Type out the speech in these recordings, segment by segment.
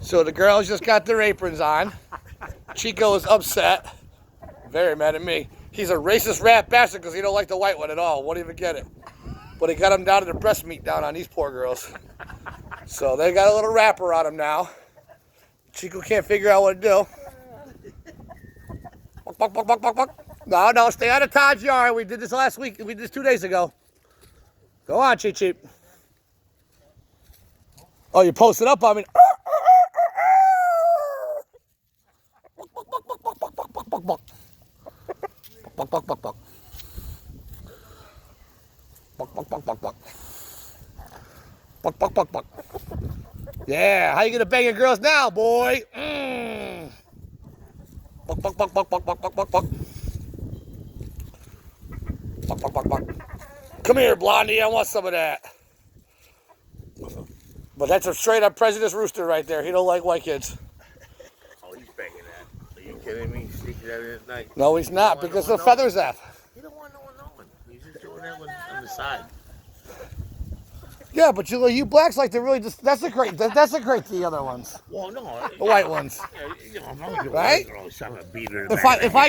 So the girls just got their aprons on. Chico is upset. Very mad at me. He's a racist rat bastard because he don't like the white one at all. Won't even get it. But he got him down to the breast meat down on these poor girls. So they got a little wrapper on him now. Chico can't figure out what to do. No, stay out of Todd's yard. We did this last week. We did this 2 days ago. Go on, Cheep Cheep. Oh, you posted up on me. Yeah, how you gonna bang your girls now, boy? Come here, Blondie. I want some of that. But that's a straight up prejudiced rooster right there. He don't like white kids. Oh, he's banging that. Are you kidding me? He's sneaking that in at night. No, he's not because the feathers F. You don't want no one knowing. He's just doing that on the side. Yeah, but you blacks like to really just desecrate the other ones. Well, no. The white ones. You know, I'm not right? I'm gonna beat her. If I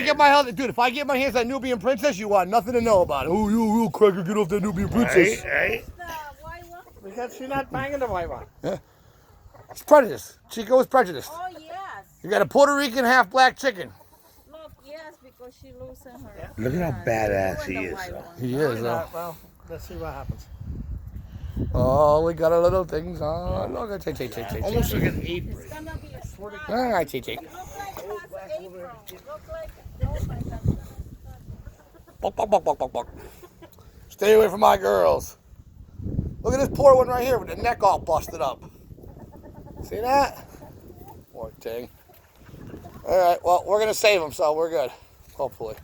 get my hands on Nubian princess, you want nothing to know about it. Oh, you cracker, get off that Nubian princess. Right? Because she's not banging the white one. Yeah. It's prejudice. Chico is prejudiced. Oh, yes. You got a Puerto Rican half black chicken. Look, yes, because she losing her. Yeah. Look at how badass he is. He is, though. Well, let's see what happens. Oh, we got our little things on. Look, take. Almost like an apron. It's gonna be a slide. All right, take. Look like it has apron. Look like, oh my God. Stay away from my girls. Look at this poor one right here with the neck all busted up. See that? Poor thing. All right, well, we're going to save him, so we're good. Hopefully.